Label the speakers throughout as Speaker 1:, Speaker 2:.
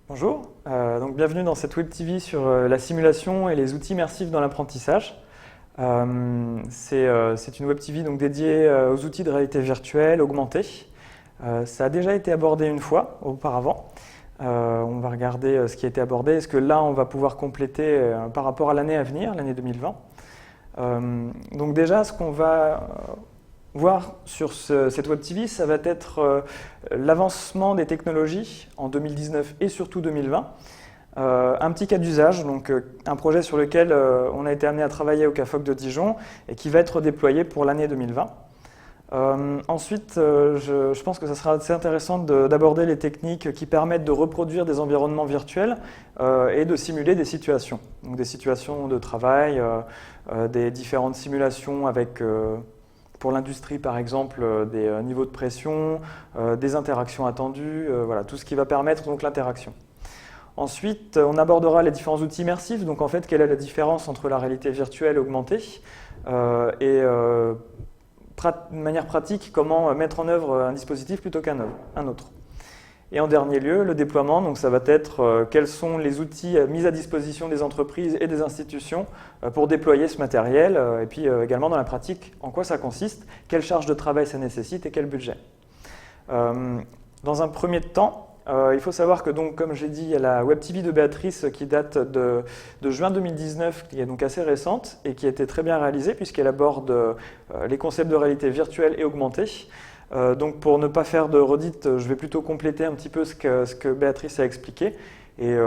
Speaker 1: Bonjour, donc bienvenue dans cette Web TV sur la simulation et les outils immersifs dans l'apprentissage. C'est une Web TV donc dédiée aux outils de réalité virtuelle augmentée. Ça a déjà été abordé une fois auparavant. On va regarder ce qui a été abordé. Est-ce que là on va pouvoir compléter par rapport à l'année à venir, l'année 2020. Donc déjà ce qu'on va voir sur cette Web TV, ça va être l'avancement des technologies en 2019 et surtout 2020. Un petit cas d'usage, donc un projet sur lequel on a été amené à travailler au CAFOC de Dijon et qui va être déployé pour l'année 2020. Ensuite, je pense que ça sera assez intéressant d'aborder les techniques qui permettent de reproduire des environnements virtuels et de simuler des situations. Donc des situations de travail, des différentes simulations avec pour l'industrie, par exemple, des niveaux de pression, des interactions attendues, voilà, tout ce qui va permettre donc l'interaction. Ensuite, on abordera les différents outils immersifs, donc en fait, quelle est la différence entre la réalité virtuelle et augmentée, et de manière pratique, comment mettre en œuvre un dispositif plutôt qu'un autre. Et en dernier lieu, le déploiement, donc ça va être quels sont les outils mis à disposition des entreprises et des institutions pour déployer ce matériel, et puis également dans la pratique, en quoi ça consiste, quelle charge de travail ça nécessite et quel budget. Dans un premier temps, il faut savoir que, donc, comme j'ai dit, il y a la Web TV de Béatrice qui date de juin 2019, qui est donc assez récente et qui a été très bien réalisée puisqu'elle aborde les concepts de réalité virtuelle et augmentée. Donc pour ne pas faire de redite, je vais plutôt compléter un petit peu ce que Béatrice a expliqué. Et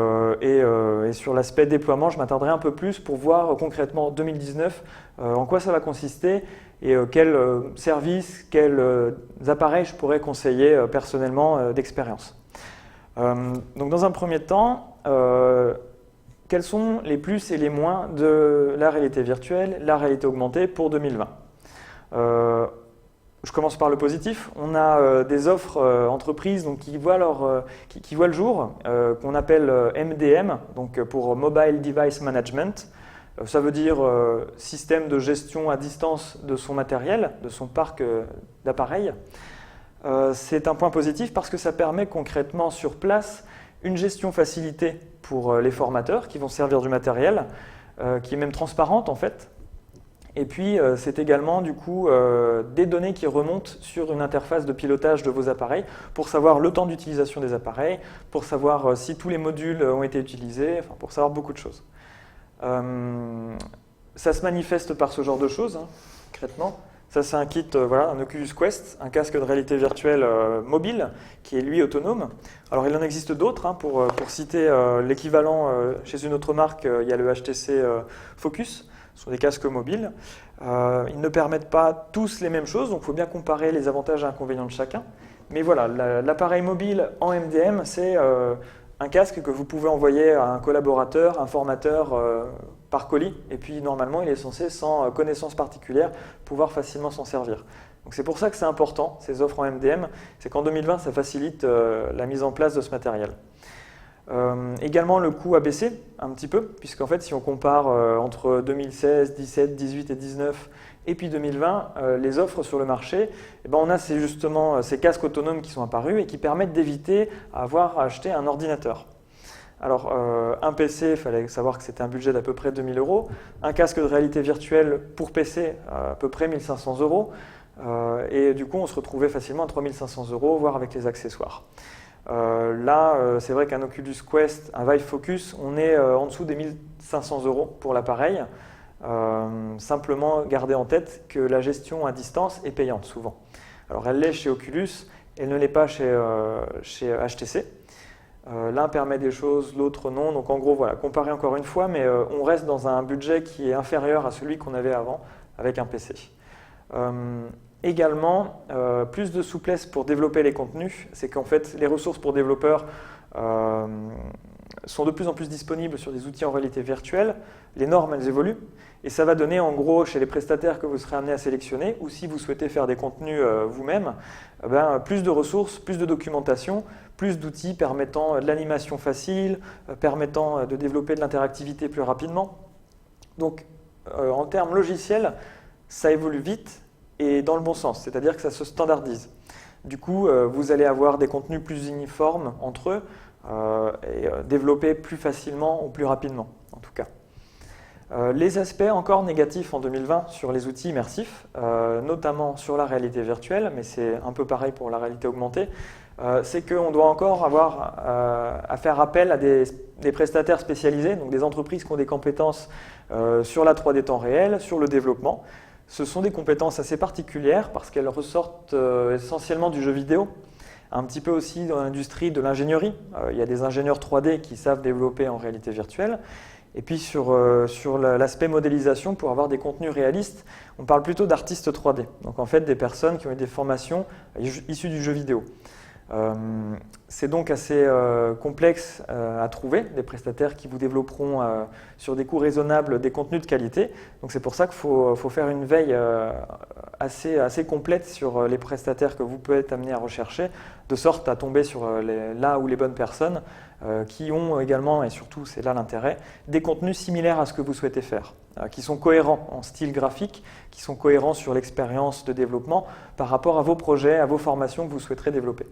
Speaker 1: sur l'aspect déploiement, je m'attarderai un peu plus pour voir concrètement 2019 en quoi ça va consister et quels services, quels appareils je pourrais conseiller personnellement d'expérience. Donc dans un premier temps, quels sont les plus et les moins de la réalité virtuelle, la réalité augmentée pour 2020 ? Je commence par le positif. On a des offres entreprises donc, qui voient le jour, qu'on appelle MDM, donc pour Mobile Device Management. Ça veut dire système de gestion à distance de son matériel, de son parc d'appareils. C'est un point positif parce que ça permet concrètement sur place une gestion facilitée pour les formateurs qui vont servir du matériel, qui est même transparente en fait. Et puis, c'est également du coup des données qui remontent sur une interface de pilotage de vos appareils pour savoir le temps d'utilisation des appareils, pour savoir si tous les modules ont été utilisés, enfin, pour savoir beaucoup de choses. Ça se manifeste par ce genre de choses, hein, concrètement. Ça, c'est un kit, voilà, un Oculus Quest, un casque de réalité virtuelle mobile qui est lui autonome. Alors, il en existe d'autres, hein, pour citer l'équivalent chez une autre marque, il y a le HTC Focus. Ce sont des casques mobiles. Ils ne permettent pas tous les mêmes choses, donc il faut bien comparer les avantages et inconvénients de chacun. Mais voilà, l'appareil mobile en MDM, c'est un casque que vous pouvez envoyer à un collaborateur, un formateur par colis. Et puis normalement, il est censé, sans connaissance particulière, pouvoir facilement s'en servir. Donc c'est pour ça que c'est important, ces offres en MDM, c'est qu'en 2020, ça facilite la mise en place de ce matériel. Également le coût a baissé un petit peu, puisqu'en fait si on compare entre 2016, 17, 18 et 19 et puis 2020, les offres sur le marché, eh ben, on a justement ces casques autonomes qui sont apparus et qui permettent d'éviter avoir à acheter un ordinateur. Alors un PC, il fallait savoir que c'était un budget d'à peu près 2000 €, un casque de réalité virtuelle pour PC à peu près 1500 €, et du coup on se retrouvait facilement à 3500 €, voire avec les accessoires. Là, c'est vrai qu'un Oculus Quest, un Vive Focus, on est en dessous des 1500 € pour l'appareil. Simplement, gardez en tête que la gestion à distance est payante souvent. Alors, elle l'est chez Oculus, elle ne l'est pas chez HTC. L'un permet des choses, l'autre non. Donc, en gros, voilà, comparez encore une fois, mais on reste dans un budget qui est inférieur à celui qu'on avait avant avec un PC. Également, plus de souplesse pour développer les contenus, c'est qu'en fait les ressources pour développeurs sont de plus en plus disponibles sur des outils en réalité virtuelle, les normes elles évoluent, et ça va donner en gros chez les prestataires que vous serez amené à sélectionner, ou si vous souhaitez faire des contenus vous-même, plus de ressources, plus de documentation, plus d'outils permettant de l'animation facile, permettant de développer de l'interactivité plus rapidement. Donc en termes logiciels, ça évolue vite, et dans le bon sens, c'est-à-dire que ça se standardise. Du coup, vous allez avoir des contenus plus uniformes entre eux, et développer plus facilement ou plus rapidement, en tout cas. Les aspects encore négatifs en 2020 sur les outils immersifs, notamment sur la réalité virtuelle, mais c'est un peu pareil pour la réalité augmentée, c'est qu'on doit encore avoir à faire appel à des prestataires spécialisés, donc des entreprises qui ont des compétences sur la 3D temps réel, sur le développement. Ce sont des compétences assez particulières parce qu'elles ressortent essentiellement du jeu vidéo, un petit peu aussi dans l'industrie de l'ingénierie. Il y a des ingénieurs 3D qui savent développer en réalité virtuelle. Et puis sur l'aspect modélisation, pour avoir des contenus réalistes, on parle plutôt d'artistes 3D. Donc en fait des personnes qui ont eu des formations issues du jeu vidéo. C'est donc assez complexe à trouver, des prestataires qui vous développeront sur des coûts raisonnables des contenus de qualité. Donc c'est pour ça qu'il faut faire une veille assez complète sur les prestataires que vous pouvez être amené à rechercher, de sorte à tomber sur là où les bonnes personnes qui ont également, et surtout c'est là l'intérêt, des contenus similaires à ce que vous souhaitez faire, qui sont cohérents en style graphique, qui sont cohérents sur l'expérience de développement par rapport à vos projets, à vos formations que vous souhaiterez développer.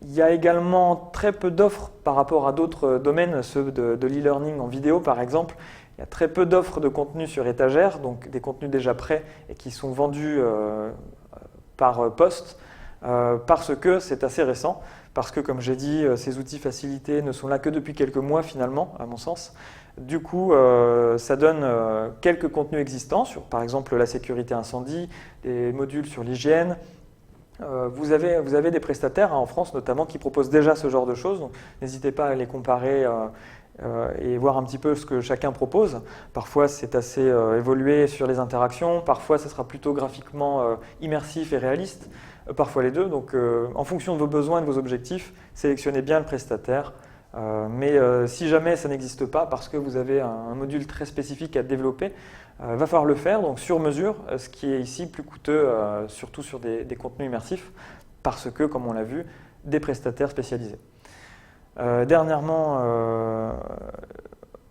Speaker 1: Il y a également très peu d'offres par rapport à d'autres domaines, ceux de l'e-learning en vidéo par exemple. Il y a très peu d'offres de contenus sur étagère, donc des contenus déjà prêts et qui sont vendus par poste, parce que c'est assez récent, parce que comme j'ai dit, ces outils facilités ne sont là que depuis quelques mois finalement, à mon sens. Du coup, ça donne quelques contenus existants sur par exemple la sécurité incendie, des modules sur l'hygiène. Vous avez des prestataires en France notamment qui proposent déjà ce genre de choses, donc n'hésitez pas à les comparer et voir un petit peu ce que chacun propose. Parfois c'est assez évolué sur les interactions, parfois ce sera plutôt graphiquement immersif et réaliste, parfois les deux. Donc en fonction de vos besoins et de vos objectifs, sélectionnez bien le prestataire. Mais si jamais ça n'existe pas parce que vous avez un module très spécifique à développer, va falloir le faire donc sur mesure, ce qui est ici plus coûteux, surtout sur des contenus immersifs, parce que, comme on l'a vu, des prestataires spécialisés. Dernièrement,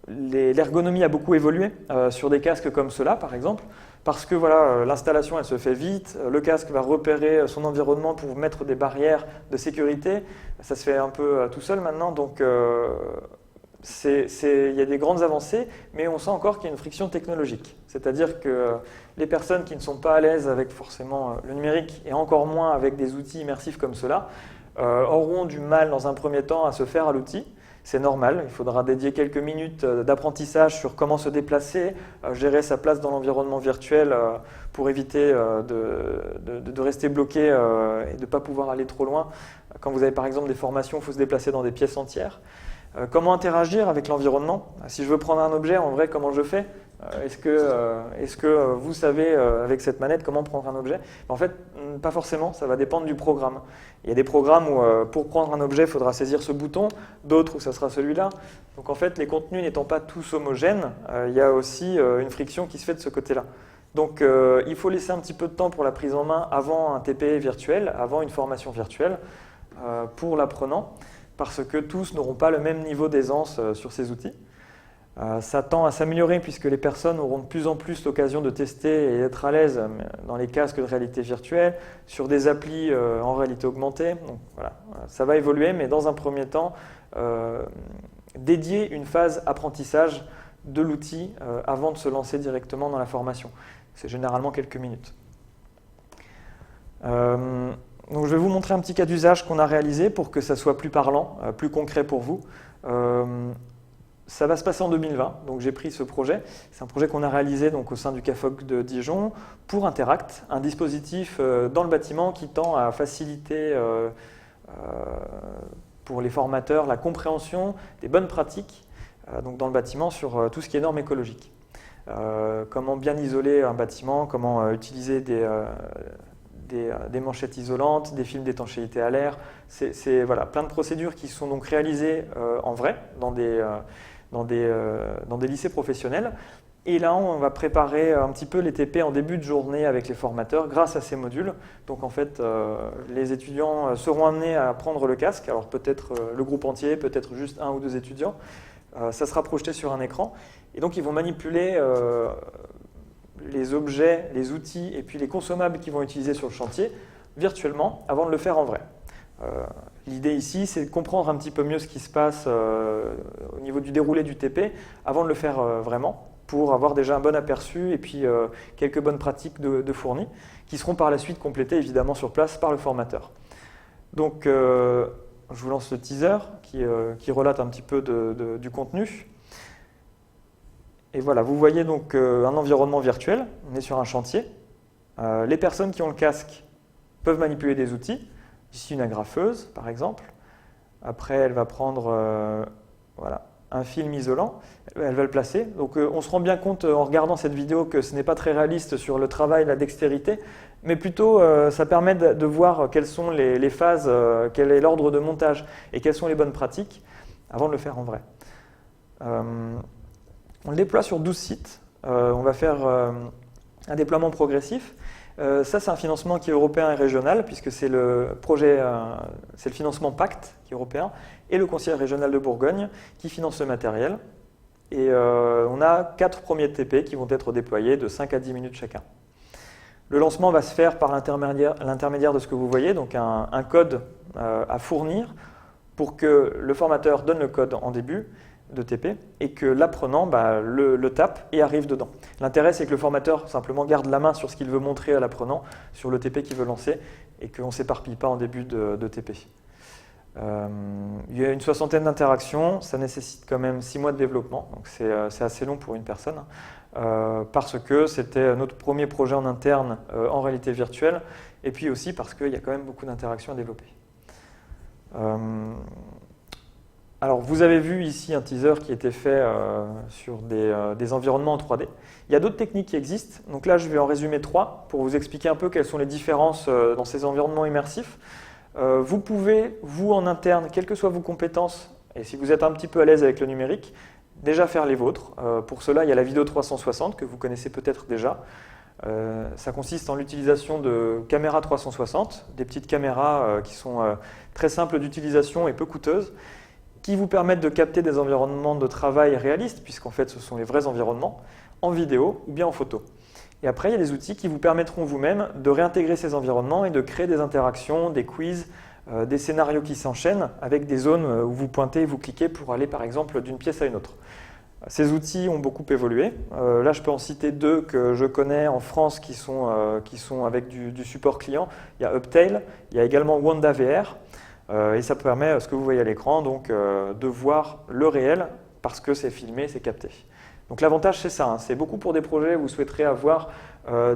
Speaker 1: l'ergonomie a beaucoup évolué sur des casques comme ceux-là, par exemple, parce que voilà, l'installation elle se fait vite, le casque va repérer son environnement pour vous mettre des barrières de sécurité, ça se fait un peu tout seul maintenant, donc il y a des grandes avancées, mais on sent encore qu'il y a une friction technologique. C'est-à-dire que les personnes qui ne sont pas à l'aise avec forcément le numérique, et encore moins avec des outils immersifs comme ceux-là, auront du mal dans un premier temps à se faire à l'outil. C'est normal, il faudra dédier quelques minutes d'apprentissage sur comment se déplacer, gérer sa place dans l'environnement virtuel pour éviter de rester bloqué et de ne pas pouvoir aller trop loin. Quand vous avez par exemple des formations, il faut se déplacer dans des pièces entières. Comment interagir avec l'environnement? Si je veux prendre un objet, en vrai, comment je fais? Est-ce que vous savez, avec cette manette, comment prendre un objet? En fait, pas forcément, ça va dépendre du programme. Il y a des programmes où, pour prendre un objet, il faudra saisir ce bouton, d'autres où ça sera celui-là. Donc en fait, les contenus n'étant pas tous homogènes, il y a aussi une friction qui se fait de ce côté-là. Donc il faut laisser un petit peu de temps pour la prise en main avant un TP virtuel, avant une formation virtuelle, pour l'apprenant, parce que tous n'auront pas le même niveau d'aisance sur ces outils. Ça tend à s'améliorer puisque les personnes auront de plus en plus l'occasion de tester et d'être à l'aise dans les casques de réalité virtuelle, sur des applis en réalité augmentée. Donc, voilà, ça va évoluer, mais dans un premier temps, dédier une phase apprentissage de l'outil avant de se lancer directement dans la formation. C'est généralement quelques minutes. Donc je vais vous montrer un petit cas d'usage qu'on a réalisé pour que ça soit plus parlant, plus concret pour vous. Ça va se passer en 2020, donc j'ai pris ce projet. C'est un projet qu'on a réalisé donc, au sein du CAFOC de Dijon pour Interact, un dispositif dans le bâtiment qui tend à faciliter pour les formateurs la compréhension des bonnes pratiques donc dans le bâtiment sur tout ce qui est normes écologiques. Comment bien isoler un bâtiment, comment utiliser des manchettes isolantes, des films d'étanchéité à l'air. C'est voilà, plein de procédures qui sont donc réalisées en vrai dans des lycées professionnels. Et là, on va préparer un petit peu les TP en début de journée avec les formateurs grâce à ces modules. Donc en fait, les étudiants seront amenés à prendre le casque. Alors peut-être le groupe entier, peut-être juste un ou deux étudiants. Ça sera projeté sur un écran. Et donc ils vont manipuler les objets, les outils et puis les consommables qu'ils vont utiliser sur le chantier virtuellement avant de le faire en vrai. L'idée ici, c'est de comprendre un petit peu mieux ce qui se passe au niveau du déroulé du TP avant de le faire vraiment, pour avoir déjà un bon aperçu et puis quelques bonnes pratiques de fournis, qui seront par la suite complétées évidemment sur place par le formateur. Donc, je vous lance le teaser qui relate un petit peu du contenu. Et voilà, vous voyez donc un environnement virtuel, on est sur un chantier. Les personnes qui ont le casque peuvent manipuler des outils. Ici, une agrafeuse, par exemple. Après, elle va prendre voilà, un film isolant. Elle va le placer. Donc, on se rend bien compte en regardant cette vidéo que ce n'est pas très réaliste sur le travail, la dextérité, mais plutôt, ça permet de voir quelles sont les phases, quel est l'ordre de montage et quelles sont les bonnes pratiques avant de le faire en vrai. On le déploie sur 12 sites. On va faire un déploiement progressif. Ça, c'est un financement qui est européen et régional, puisque c'est le projet, c'est le financement Pacte qui est européen, et le Conseil régional de Bourgogne qui finance le matériel. Et on a 4 premiers TP qui vont être déployés de 5 à 10 minutes chacun. Le lancement va se faire par l'intermédiaire de ce que vous voyez, donc un code à fournir pour que le formateur donne le code en début de TP et que l'apprenant le tape et arrive dedans. L'intérêt, c'est que le formateur simplement garde la main sur ce qu'il veut montrer à l'apprenant, sur le TP qu'il veut lancer, et qu'on ne s'éparpille pas en début de TP. Il y a une 60aine d'interactions, ça nécessite quand même 6 mois de développement, donc c'est assez long pour une personne, parce que c'était notre premier projet en interne en réalité virtuelle, et puis aussi parce qu'il y a quand même beaucoup d'interactions à développer. Alors, vous avez vu ici un teaser qui était fait sur des environnements en 3D. Il y a d'autres techniques qui existent. Donc là, je vais en résumer 3 pour vous expliquer un peu quelles sont les différences dans ces environnements immersifs. Vous pouvez, vous en interne, quelles que soient vos compétences, et si vous êtes un petit peu à l'aise avec le numérique, déjà faire les vôtres. Pour cela, il y a la vidéo 360 que vous connaissez peut-être déjà. Ça consiste en l'utilisation de caméras 360, des petites caméras qui sont très simples d'utilisation et peu coûteuses, qui vous permettent de capter des environnements de travail réalistes, puisqu'en fait ce sont les vrais environnements, en vidéo ou bien en photo. Et après, il y a des outils qui vous permettront vous-même de réintégrer ces environnements et de créer des interactions, des quiz, des scénarios qui s'enchaînent avec des zones où vous pointez et vous cliquez pour aller par exemple d'une pièce à une autre. Ces outils ont beaucoup évolué. Là, je peux en citer 2 que je connais en France qui sont avec du support client. Il y a Uptail, il y a également Wanda VR. Et ça permet, ce que vous voyez à l'écran, donc de voir le réel parce que c'est filmé, c'est capté. Donc l'avantage, c'est ça, hein, c'est beaucoup pour des projets où vous souhaiterez avoir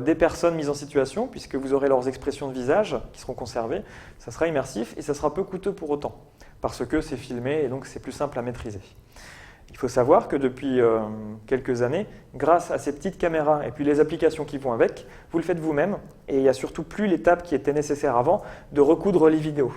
Speaker 1: des personnes mises en situation, puisque vous aurez leurs expressions de visage qui seront conservées, ça sera immersif et ça sera peu coûteux pour autant, parce que c'est filmé et donc c'est plus simple à maîtriser. Il faut savoir que depuis quelques années, grâce à ces petites caméras et puis les applications qui vont avec, vous le faites vous-même et il n'y a surtout plus l'étape qui était nécessaire avant de recoudre les vidéos.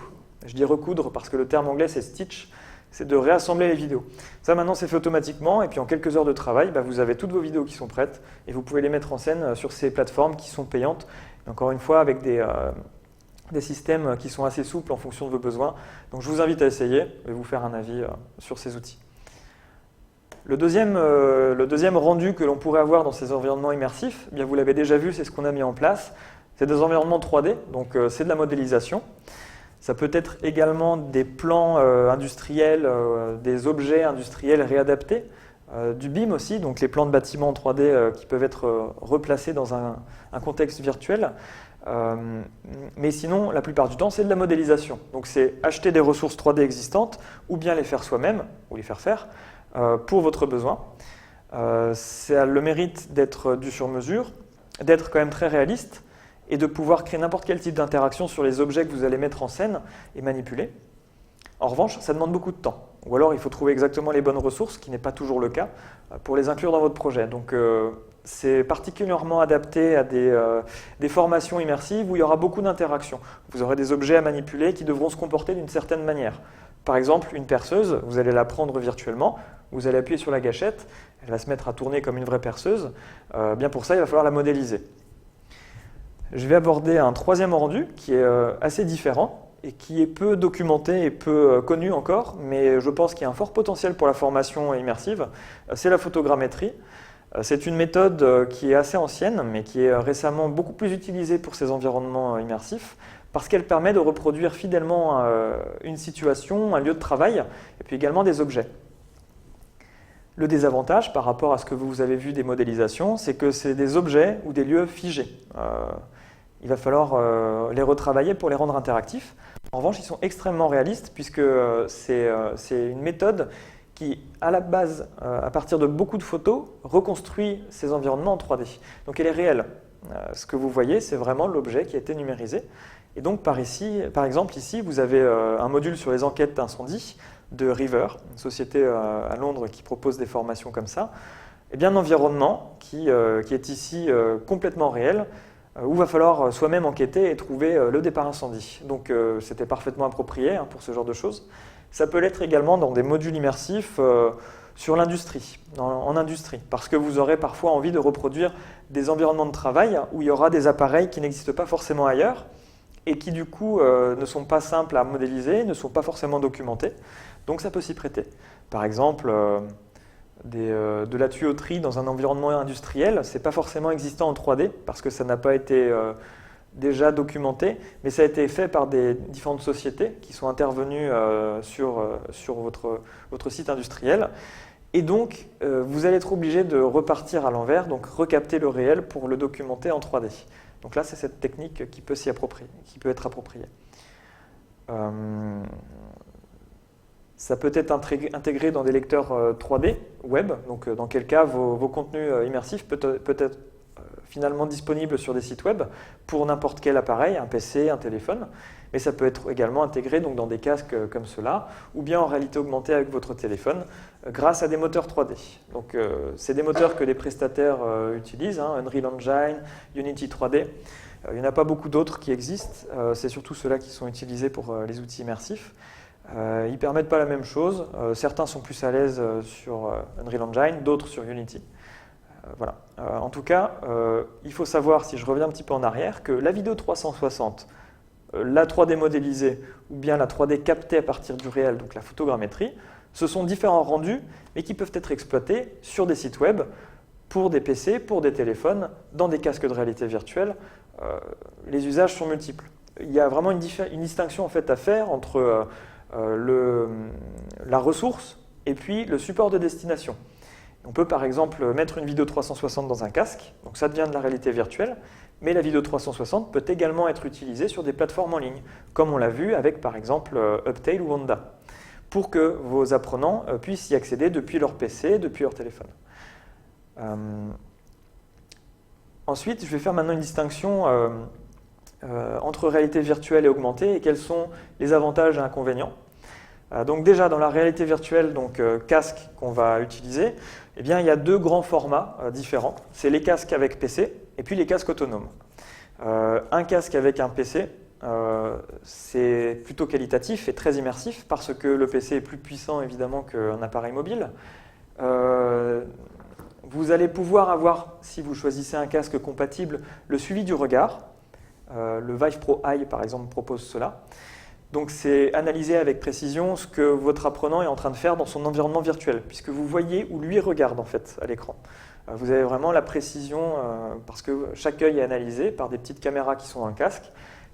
Speaker 1: Je dis recoudre parce que le terme anglais c'est stitch, c'est de réassembler les vidéos. Ça maintenant c'est fait automatiquement et puis en quelques heures de travail, vous avez toutes vos vidéos qui sont prêtes et vous pouvez les mettre en scène sur ces plateformes qui sont payantes. Et encore une fois avec des systèmes qui sont assez souples en fonction de vos besoins. Donc je vous invite à essayer et vous faire un avis sur ces outils. Le deuxième rendu que l'on pourrait avoir dans ces environnements immersifs, bien vous l'avez déjà vu, c'est ce qu'on a mis en place. C'est des environnements 3D, donc c'est de la modélisation. Ça peut être également des plans industriels, des objets industriels réadaptés, du BIM aussi, donc les plans de bâtiments en 3D qui peuvent être replacés dans un contexte virtuel. Mais sinon, la plupart du temps, c'est de la modélisation. Donc c'est acheter des ressources 3D existantes ou bien les faire soi-même, ou les faire faire, pour votre besoin. Ça a le mérite d'être du sur-mesure, d'être quand même très réaliste, et de pouvoir créer n'importe quel type d'interaction sur les objets que vous allez mettre en scène et manipuler. En revanche, ça demande beaucoup de temps. Ou alors, il faut trouver exactement les bonnes ressources, ce qui n'est pas toujours le cas, pour les inclure dans votre projet. Donc, c'est particulièrement adapté à des formations immersives où il y aura beaucoup d'interactions. Vous aurez des objets à manipuler qui devront se comporter d'une certaine manière. Par exemple, une perceuse, vous allez la prendre virtuellement, vous allez appuyer sur la gâchette, elle va se mettre à tourner comme une vraie perceuse. Bien pour ça, il va falloir la modéliser. Je vais aborder un troisième rendu qui est assez différent et qui est peu documenté et peu connu encore, mais je pense qu'il y a un fort potentiel pour la formation immersive. C'est la photogrammétrie. C'est une méthode qui est assez ancienne, mais qui est récemment beaucoup plus utilisée pour ces environnements immersifs, parce qu'elle permet de reproduire fidèlement une situation, un lieu de travail, et puis également des objets. Le désavantage par rapport à ce que vous avez vu des modélisations, c'est que c'est des objets ou des lieux figés. Il va falloir les retravailler pour les rendre interactifs. En revanche, ils sont extrêmement réalistes puisque c'est une méthode qui, à la base, à partir de beaucoup de photos, reconstruit ces environnements en 3D. Donc elle est réelle. Ce que vous voyez, c'est vraiment l'objet qui a été numérisé. Et donc par exemple, ici, vous avez un module sur les enquêtes d'incendie de River, une société à Londres qui propose des formations comme ça. Et bien un environnement qui est ici complètement réel, où il va falloir soi-même enquêter et trouver le départ incendie. Donc c'était parfaitement approprié pour ce genre de choses. Ça peut l'être également dans des modules immersifs sur l'industrie, en industrie, parce que vous aurez parfois envie de reproduire des environnements de travail où il y aura des appareils qui n'existent pas forcément ailleurs et qui du coup ne sont pas simples à modéliser, ne sont pas forcément documentés. Donc ça peut s'y prêter. Par exemple, de la tuyauterie dans un environnement industriel, ce n'est pas forcément existant en 3D parce que ça n'a pas été déjà documenté, mais ça a été fait par des différentes sociétés qui sont intervenues sur votre site industriel. Et donc, vous allez être obligé de repartir à l'envers, donc recapter le réel pour le documenter en 3D. Donc là, c'est cette technique qui peut être appropriée. Ça peut être intégré dans des lecteurs 3D web, donc dans quel cas vos contenus immersifs peuvent être finalement disponibles sur des sites web pour n'importe quel appareil, un PC, un téléphone, mais ça peut être également intégré donc, dans des casques comme cela, ou bien en réalité augmentée avec votre téléphone, grâce à des moteurs 3D. Donc c'est des moteurs que les prestataires utilisent, Unreal Engine, Unity 3D. Il n'y en a pas beaucoup d'autres qui existent, c'est surtout ceux-là qui sont utilisés pour les outils immersifs. Ils ne permettent pas la même chose. Certains sont plus à l'aise sur Unreal Engine, d'autres sur Unity. Voilà. En tout cas, il faut savoir, si je reviens un petit peu en arrière, que la vidéo 360, la 3D modélisée ou bien la 3D captée à partir du réel, donc la photogrammétrie, ce sont différents rendus, mais qui peuvent être exploités sur des sites web, pour des PC, pour des téléphones, dans des casques de réalité virtuelle. Les usages sont multiples. Il y a vraiment une distinction en fait, à faire entre la ressource et puis le support de destination. On peut par exemple mettre une vidéo 360 dans un casque, donc ça devient de la réalité virtuelle, mais la vidéo 360 peut également être utilisée sur des plateformes en ligne, comme on l'a vu avec par exemple Uptail ou Wanda, pour que vos apprenants puissent y accéder depuis leur PC, depuis leur téléphone. Ensuite, je vais faire maintenant une distinction entre réalité virtuelle et augmentée et quels sont les avantages et inconvénients. Donc déjà dans la réalité virtuelle, donc casque qu'on va utiliser, eh bien, il y a deux grands formats différents. C'est les casques avec PC et puis les casques autonomes. Un casque avec un PC, c'est plutôt qualitatif et très immersif parce que le PC est plus puissant évidemment qu'un appareil mobile. Vous allez pouvoir avoir, si vous choisissez un casque compatible, le suivi du regard. Le Vive Pro Eye par exemple propose cela. Donc c'est analyser avec précision ce que votre apprenant est en train de faire dans son environnement virtuel, puisque vous voyez où lui regarde en fait à l'écran. Vous avez vraiment la précision, parce que chaque œil est analysé par des petites caméras qui sont dans le casque,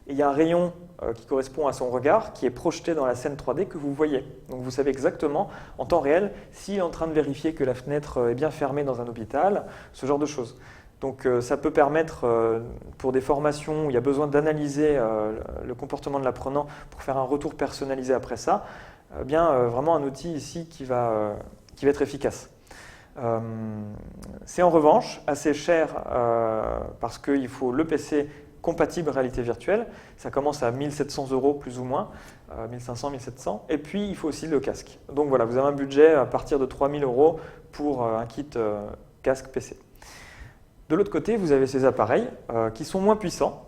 Speaker 1: et il y a un rayon qui correspond à son regard, qui est projeté dans la scène 3D que vous voyez. Donc vous savez exactement, en temps réel, s'il est en train de vérifier que la fenêtre est bien fermée dans un hôpital, ce genre de choses. Donc ça peut permettre, pour des formations où il y a besoin d'analyser le comportement de l'apprenant pour faire un retour personnalisé après ça, vraiment un outil ici qui va être efficace. C'est en revanche assez cher parce qu'il faut le PC compatible réalité virtuelle. Ça commence à 1 700 € plus ou moins, 1 500, 1 700. Et puis il faut aussi le casque. Donc voilà, vous avez un budget à partir de 3 000 € pour un kit casque PC. De l'autre côté, vous avez ces appareils qui sont moins puissants,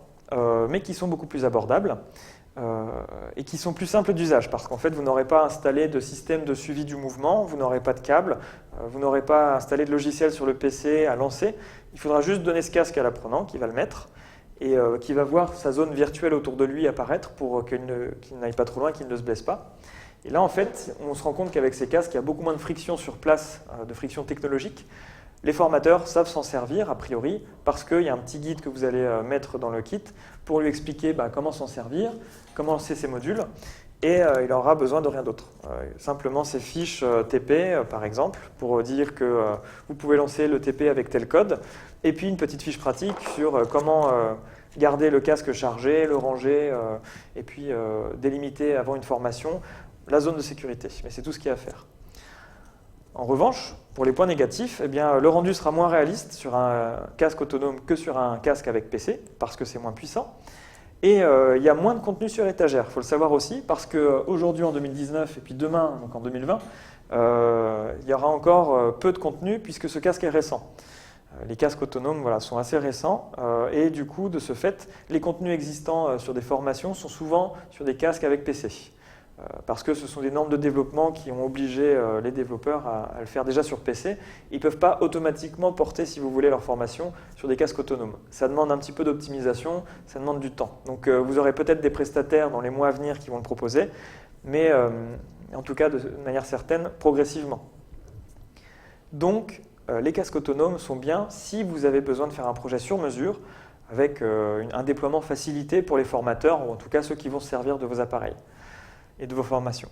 Speaker 1: mais qui sont beaucoup plus abordables et qui sont plus simples d'usage parce qu'en fait, vous n'aurez pas installé de système de suivi du mouvement, vous n'aurez pas de câble, vous n'aurez pas installé de logiciel sur le PC à lancer. Il faudra juste donner ce casque à l'apprenant qui va le mettre et qui va voir sa zone virtuelle autour de lui apparaître pour qu'il n'aille pas trop loin, qu'il ne se blesse pas. Et là, en fait, on se rend compte qu'avec ces casques, il y a beaucoup moins de friction sur place, de friction technologique. Les formateurs savent s'en servir, a priori, parce qu'il y a un petit guide que vous allez mettre dans le kit pour lui expliquer comment s'en servir, comment lancer ces modules, et il aura besoin de rien d'autre. Simplement ces fiches TP, par exemple, pour dire que vous pouvez lancer le TP avec tel code, et puis une petite fiche pratique sur comment garder le casque chargé, le ranger, et puis délimiter avant une formation la zone de sécurité. Mais c'est tout ce qu'il y a à faire. En revanche, pour les points négatifs, eh bien, le rendu sera moins réaliste sur un casque autonome que sur un casque avec PC, parce que c'est moins puissant. Et il y a moins de contenu sur étagère, il faut le savoir aussi, parce qu'aujourd'hui en 2019 et puis demain, donc en 2020, il y aura encore peu de contenu puisque ce casque est récent. Les casques autonomes sont assez récents et du coup, de ce fait, les contenus existants sur des formations sont souvent sur des casques avec PC. Parce que ce sont des normes de développement qui ont obligé les développeurs à le faire déjà sur PC. Ils ne peuvent pas automatiquement porter, si vous voulez, leur formation sur des casques autonomes. Ça demande un petit peu d'optimisation, ça demande du temps. Donc vous aurez peut-être des prestataires dans les mois à venir qui vont le proposer, mais en tout cas, de manière certaine, progressivement. Donc, les casques autonomes sont bien si vous avez besoin de faire un projet sur mesure avec un déploiement facilité pour les formateurs, ou en tout cas ceux qui vont se servir de vos appareils et de vos formations.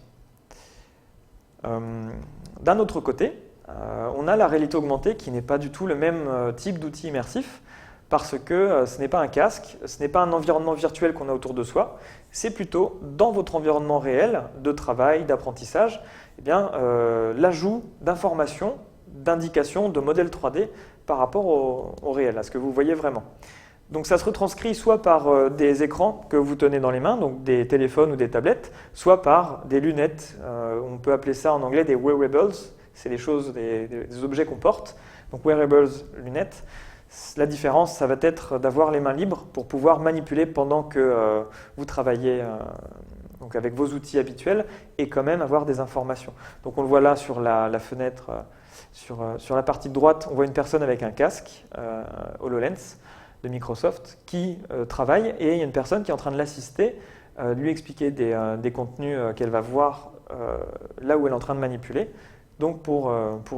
Speaker 1: D'un autre côté, on a la réalité augmentée qui n'est pas du tout le même type d'outil immersif parce que ce n'est pas un casque, ce n'est pas un environnement virtuel qu'on a autour de soi, c'est plutôt dans votre environnement réel de travail, d'apprentissage, l'ajout d'informations, d'indications, de modèles 3D par rapport au réel, à ce que vous voyez vraiment. Donc ça se retranscrit soit par des écrans que vous tenez dans les mains, donc des téléphones ou des tablettes, soit par des lunettes. On peut appeler ça en anglais des wearables, c'est des choses, des objets qu'on porte. Donc wearables, lunettes. La différence, ça va être d'avoir les mains libres pour pouvoir manipuler pendant que vous travaillez donc avec vos outils habituels et quand même avoir des informations. Donc on le voit là sur la fenêtre, sur la partie de droite, on voit une personne avec un casque HoloLens de Microsoft qui travaille et il y a une personne qui est en train de l'assister, lui expliquer des contenus qu'elle va voir là où elle est en train de manipuler, donc pour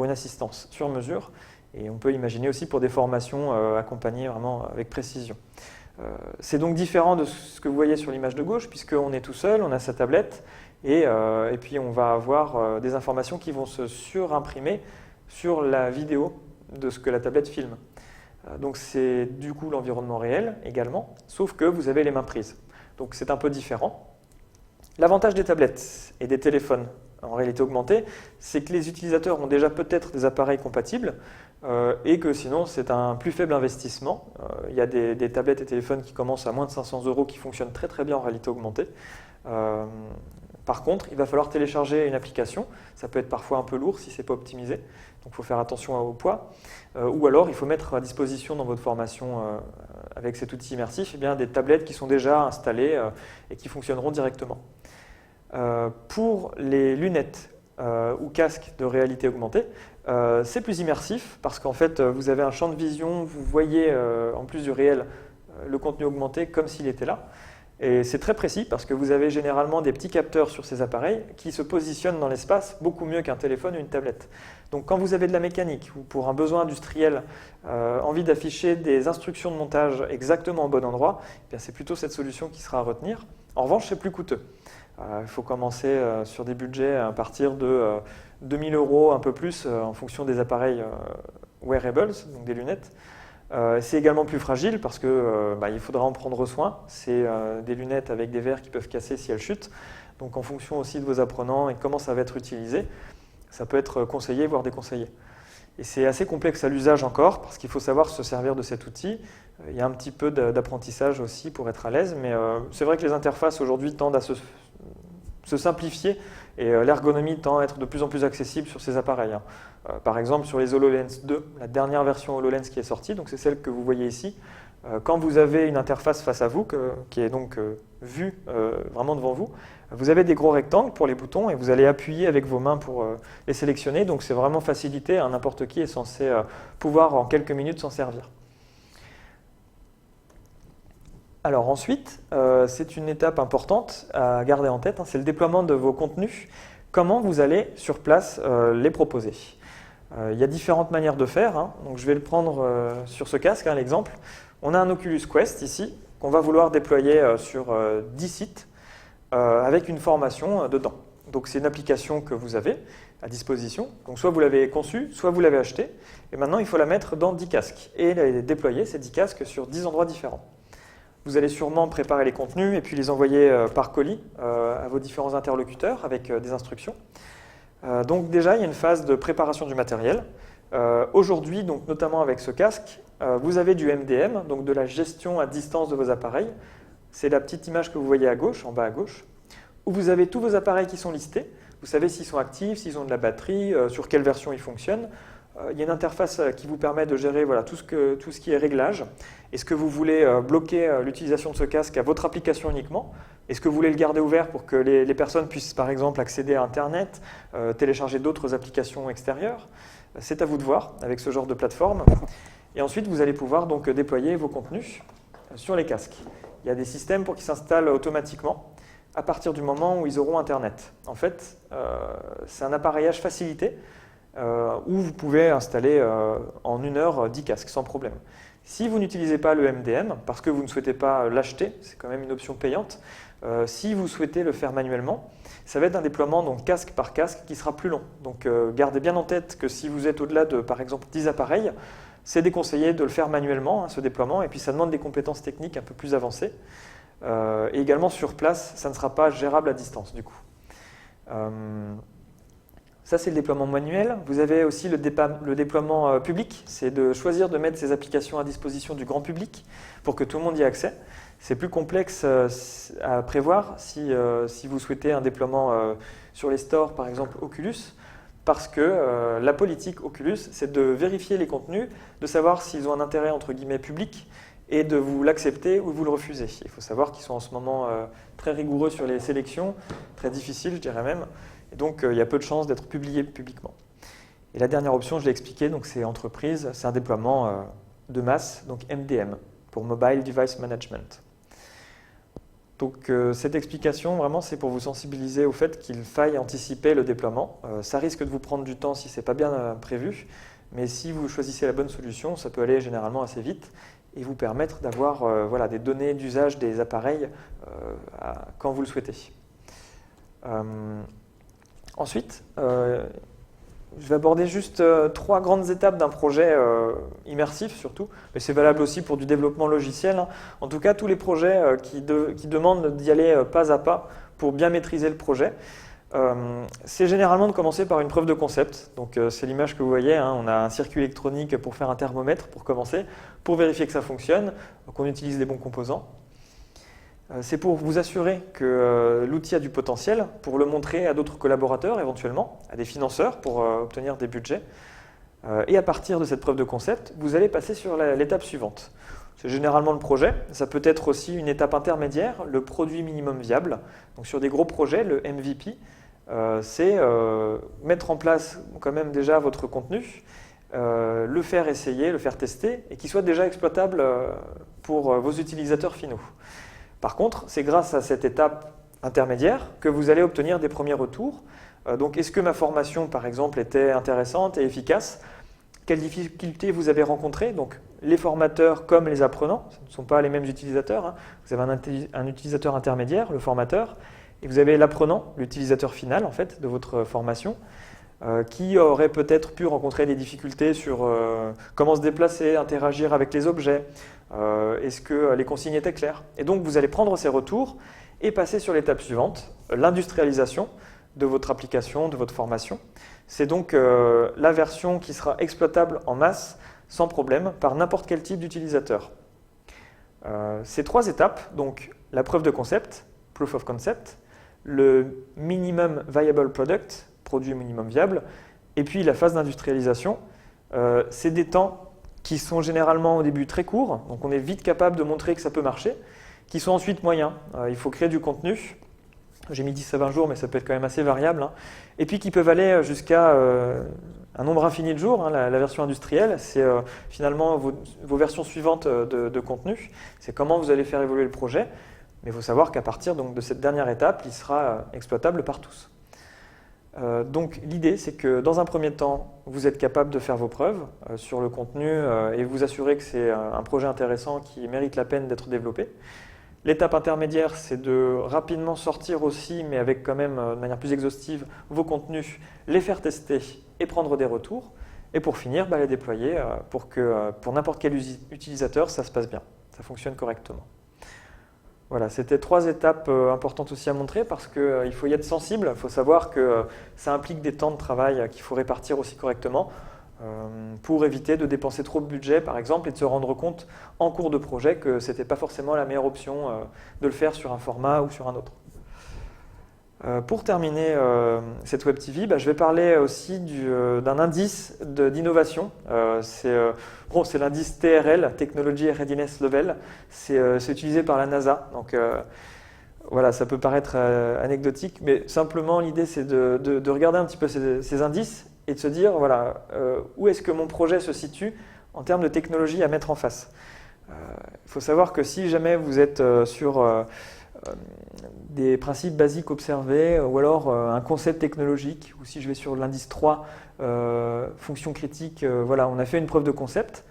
Speaker 1: une assistance sur mesure. Et on peut imaginer aussi pour des formations accompagnées vraiment avec précision. C'est donc différent de ce que vous voyez sur l'image de gauche, puisqu'on est tout seul, on a sa tablette, et puis on va avoir des informations qui vont se surimprimer sur la vidéo de ce que la tablette filme. Donc c'est du coup l'environnement réel également, sauf que vous avez les mains prises. Donc c'est un peu différent. L'avantage des tablettes et des téléphones en réalité augmentée, c'est que les utilisateurs ont déjà peut-être des appareils compatibles et que sinon c'est un plus faible investissement. Il y a des tablettes et téléphones qui commencent à moins de 500 € qui fonctionnent très très bien en réalité augmentée. Par contre, il va falloir télécharger une application. Ça peut être parfois un peu lourd si ce n'est pas optimisé. Donc il faut faire attention au poids. Ou alors il faut mettre à disposition dans votre formation avec cet outil immersif des tablettes qui sont déjà installées et qui fonctionneront directement. Pour les lunettes ou casques de réalité augmentée, c'est plus immersif parce qu'en fait vous avez un champ de vision, vous voyez en plus du réel le contenu augmenté comme s'il était là. Et c'est très précis parce que vous avez généralement des petits capteurs sur ces appareils qui se positionnent dans l'espace beaucoup mieux qu'un téléphone ou une tablette. Donc quand vous avez de la mécanique ou pour un besoin industriel, envie d'afficher des instructions de montage exactement au bon endroit, c'est plutôt cette solution qui sera à retenir. En revanche, c'est plus coûteux. Il faut commencer sur des budgets à partir de 2000 €, un peu plus, en fonction des appareils wearables, donc des lunettes. C'est également plus fragile parce qu'il faudra en prendre soin. C'est des lunettes avec des verres qui peuvent casser si elles chutent. Donc en fonction aussi de vos apprenants et de comment ça va être utilisé, ça peut être conseillé, voire déconseillé. Et c'est assez complexe à l'usage encore parce qu'il faut savoir se servir de cet outil. Il y a un petit peu d'apprentissage aussi pour être à l'aise, mais c'est vrai que les interfaces aujourd'hui tendent à se simplifier et l'ergonomie tend à être de plus en plus accessible sur ces appareils. Par exemple, sur les HoloLens 2, la dernière version HoloLens qui est sortie, donc c'est celle que vous voyez ici, quand vous avez une interface face à vous, qui est donc vue vraiment devant vous, vous avez des gros rectangles pour les boutons et vous allez appuyer avec vos mains pour les sélectionner, donc c'est vraiment facilité, n'importe qui est censé pouvoir en quelques minutes s'en servir. Alors ensuite, c'est une étape importante à garder en tête, c'est le déploiement de vos contenus. Comment vous allez sur place les proposer. Il y a différentes manières de faire, hein. Donc, je vais le prendre sur ce casque, hein, l'exemple. On a un Oculus Quest ici, qu'on va vouloir déployer sur 10 sites avec une formation dedans. Donc c'est une application que vous avez à disposition. Donc soit vous l'avez conçue, soit vous l'avez achetée. Et maintenant, il faut la mettre dans 10 casques et les déployer, ces 10 casques, sur 10 endroits différents. Vous allez sûrement préparer les contenus et puis les envoyer par colis à vos différents interlocuteurs avec des instructions. Donc déjà, il y a une phase de préparation du matériel. Aujourd'hui, donc notamment avec ce casque, vous avez du MDM, donc de la gestion à distance de vos appareils. C'est la petite image que vous voyez à gauche, en bas à gauche, où vous avez tous vos appareils qui sont listés. Vous savez s'ils sont actifs, s'ils ont de la batterie, sur quelle version ils fonctionnent. Il y a une interface qui vous permet de gérer voilà, tout ce qui est réglage. Est-ce que vous voulez bloquer l'utilisation de ce casque à votre application uniquement? Est-ce que vous voulez le garder ouvert pour que les personnes puissent par exemple accéder à Internet, télécharger d'autres applications extérieures? C'est à vous de voir avec ce genre de plateforme. Et ensuite, vous allez pouvoir donc déployer vos contenus sur les casques. Il y a des systèmes pour qu'ils s'installent automatiquement à partir du moment où ils auront Internet. En fait, c'est un appareillage facilité où vous pouvez installer en 1 heure 10 casques sans problème. Si vous n'utilisez pas le MDM, parce que vous ne souhaitez pas l'acheter, c'est quand même une option payante, si vous souhaitez le faire manuellement, ça va être un déploiement donc casque par casque qui sera plus long. Donc gardez bien en tête que si vous êtes au-delà de par exemple 10 appareils, c'est déconseillé de le faire manuellement, hein, ce déploiement, et puis ça demande des compétences techniques un peu plus avancées. Et également sur place, ça ne sera pas gérable à distance du coup. Ça, c'est le déploiement manuel. Vous avez aussi le déploiement public. C'est de choisir de mettre ces applications à disposition du grand public pour que tout le monde y ait accès. C'est plus complexe à prévoir si vous souhaitez un déploiement sur les stores, par exemple Oculus, parce que la politique Oculus, c'est de vérifier les contenus, de savoir s'ils ont un intérêt entre guillemets public et de vous l'accepter ou vous le refuser. Il faut savoir qu'ils sont en ce moment très rigoureux sur les sélections, très difficiles, je dirais même. Et donc, il y a peu de chances d'être publié publiquement. Et la dernière option, je l'ai expliqué, donc c'est entreprise, c'est un déploiement de masse, donc MDM, pour Mobile Device Management. Donc, cette explication, vraiment, c'est pour vous sensibiliser au fait qu'il faille anticiper le déploiement. Ça risque de vous prendre du temps si ce n'est pas bien prévu, mais si vous choisissez la bonne solution, ça peut aller généralement assez vite et vous permettre d'avoir voilà, des données d'usage des appareils quand vous le souhaitez. Ensuite, je vais aborder juste 3 grandes étapes d'un projet immersif surtout, mais c'est valable aussi pour du développement logiciel, hein. En tout cas, tous les projets qui demandent d'y aller pas à pas pour bien maîtriser le projet. C'est généralement de commencer par une preuve de concept. Donc c'est l'image que vous voyez, hein. On a un circuit électronique pour faire un thermomètre pour commencer, pour vérifier que ça fonctionne, qu'on utilise les bons composants. C'est pour vous assurer que l'outil a du potentiel, pour le montrer à d'autres collaborateurs éventuellement, à des financeurs pour obtenir des budgets. Et à partir de cette preuve de concept, vous allez passer sur l'étape suivante. C'est généralement le projet, ça peut être aussi une étape intermédiaire, le produit minimum viable. Donc sur des gros projets, le MVP, c'est mettre en place quand même déjà votre contenu, le faire essayer, le faire tester, et qu'il soit déjà exploitable pour vos utilisateurs finaux. Par contre, c'est grâce à cette étape intermédiaire que vous allez obtenir des premiers retours. Donc, est-ce que ma formation, par exemple, était intéressante et efficace? Quelles difficultés vous avez rencontrées? Donc, les formateurs comme les apprenants, ce ne sont pas les mêmes utilisateurs, hein. Vous avez un utilisateur intermédiaire, le formateur, et vous avez l'apprenant, l'utilisateur final en fait, de votre formation, qui aurait peut-être pu rencontrer des difficultés sur comment se déplacer, interagir avec les objets, est-ce que les consignes étaient claires? Et donc vous allez prendre ces retours et passer sur l'étape suivante, l'industrialisation de votre application, de votre formation. C'est donc la version qui sera exploitable en masse sans problème par n'importe quel type d'utilisateur. Ces 3 étapes, donc la preuve de concept, proof of concept, le minimum viable product, produit minimum viable, et puis la phase d'industrialisation, c'est des temps qui sont généralement au début très courts, donc on est vite capable de montrer que ça peut marcher, qui sont ensuite moyens. Il faut créer du contenu, j'ai mis 10 à 20 jours, mais ça peut être quand même assez variable, hein. Et puis qui peuvent aller jusqu'à un nombre infini de jours, hein. La version industrielle, c'est finalement vos versions suivantes de contenu, c'est comment vous allez faire évoluer le projet, mais il faut savoir qu'à partir donc, de cette dernière étape, il sera exploitable par tous. Donc l'idée, c'est que dans un premier temps, vous êtes capable de faire vos preuves sur le contenu et vous assurer que c'est un projet intéressant qui mérite la peine d'être développé. L'étape intermédiaire, c'est de rapidement sortir aussi, mais avec quand même de manière plus exhaustive, vos contenus, les faire tester et prendre des retours. Et pour finir, les déployer pour que pour n'importe quel utilisateur, ça se passe bien, ça fonctionne correctement. Voilà, c'était 3 étapes importantes aussi à montrer parce qu'il faut y être sensible. Il faut savoir que ça implique des temps de travail qu'il faut répartir aussi correctement pour éviter de dépenser trop de budget, par exemple, et de se rendre compte en cours de projet que ce n'était pas forcément la meilleure option de le faire sur un format ou sur un autre. Pour terminer cette Web TV, je vais parler aussi d'un indice d'innovation. C'est l'indice TRL, Technology Readiness Level. C'est utilisé par la NASA. Donc voilà, ça peut paraître anecdotique, mais simplement l'idée c'est de regarder un petit peu ces indices et de se dire voilà, où est-ce que mon projet se situe en termes de technologie à mettre en face. Il faut savoir que si jamais vous êtes sur des principes basiques observés ou alors un concept technologique, ou si je vais sur l'indice 3, fonction critique, voilà, on a fait une preuve de concept.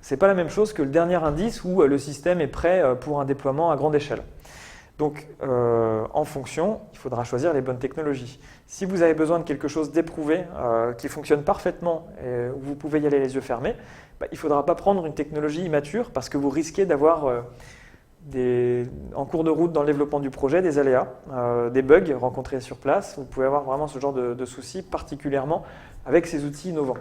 Speaker 1: Ce n'est pas la même chose que le dernier indice où le système est prêt pour un déploiement à grande échelle. Donc, en fonction, il faudra choisir les bonnes technologies. Si vous avez besoin de quelque chose d'éprouvé, qui fonctionne parfaitement, et où vous pouvez y aller les yeux fermés, il ne faudra pas prendre une technologie immature parce que vous risquez d'avoir en cours de route dans le développement du projet, des aléas, des bugs rencontrés sur place. Vous pouvez avoir vraiment ce genre de soucis, particulièrement avec ces outils innovants.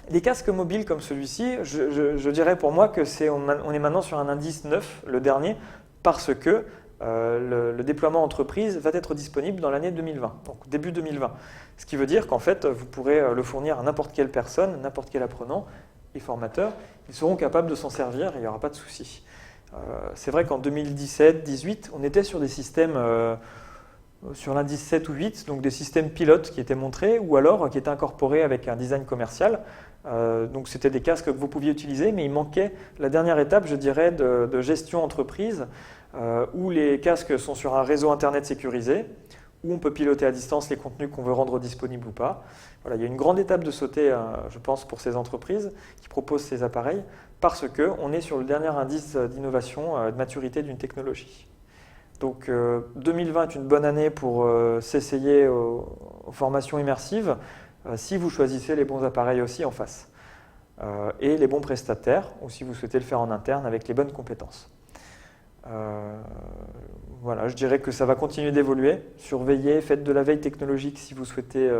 Speaker 1: Les casques mobiles comme celui-ci, je dirais pour moi que on est maintenant sur un indice 9, le dernier, parce que le déploiement entreprise va être disponible dans l'année 2020, donc début 2020. Ce qui veut dire qu'en fait, vous pourrez le fournir à n'importe quelle personne, n'importe quel apprenant, et formateurs, ils seront capables de s'en servir et il n'y aura pas de souci. C'est vrai qu'en 2017-18, on était sur des systèmes, sur l'indice 7 ou 8, donc des systèmes pilotes qui étaient montrés ou alors qui étaient incorporés avec un design commercial. Donc c'était des casques que vous pouviez utiliser, mais il manquait la dernière étape, je dirais, de gestion entreprise, où les casques sont sur un réseau Internet sécurisé, où on peut piloter à distance les contenus qu'on veut rendre disponibles ou pas. Voilà, il y a une grande étape de sauter, je pense, pour ces entreprises qui proposent ces appareils, parce qu'on est sur le dernier indice d'innovation, de maturité d'une technologie. Donc 2020 est une bonne année pour s'essayer aux formations immersives, si vous choisissez les bons appareils aussi en face, et les bons prestataires, ou si vous souhaitez le faire en interne avec les bonnes compétences. Voilà, je dirais que ça va continuer d'évoluer. Surveillez, faites de la veille technologique si vous souhaitez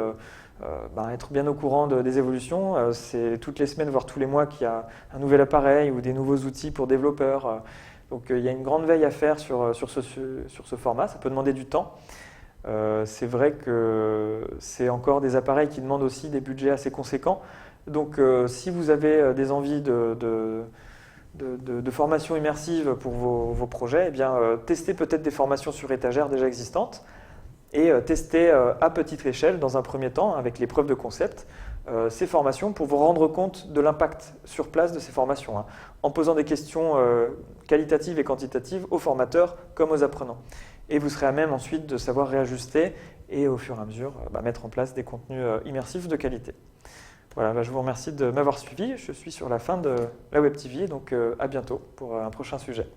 Speaker 1: être bien au courant des évolutions. C'est toutes les semaines, voire tous les mois qu'il y a un nouvel appareil ou des nouveaux outils pour développeurs. Donc il y a une grande veille à faire sur ce format. Ça peut demander du temps. C'est vrai que c'est encore des appareils qui demandent aussi des budgets assez conséquents. Donc si vous avez des envies de formation immersive pour vos projets, testez peut-être des formations sur étagère déjà existantes et testez à petite échelle dans un premier temps avec les preuves de concept ces formations pour vous rendre compte de l'impact sur place de ces formations, en posant des questions qualitatives et quantitatives aux formateurs comme aux apprenants. Et vous serez à même ensuite de savoir réajuster et au fur et à mesure mettre en place des contenus immersifs de qualité. Voilà, je vous remercie de m'avoir suivi. Je suis sur la fin de la Web TV, donc à bientôt pour un prochain sujet.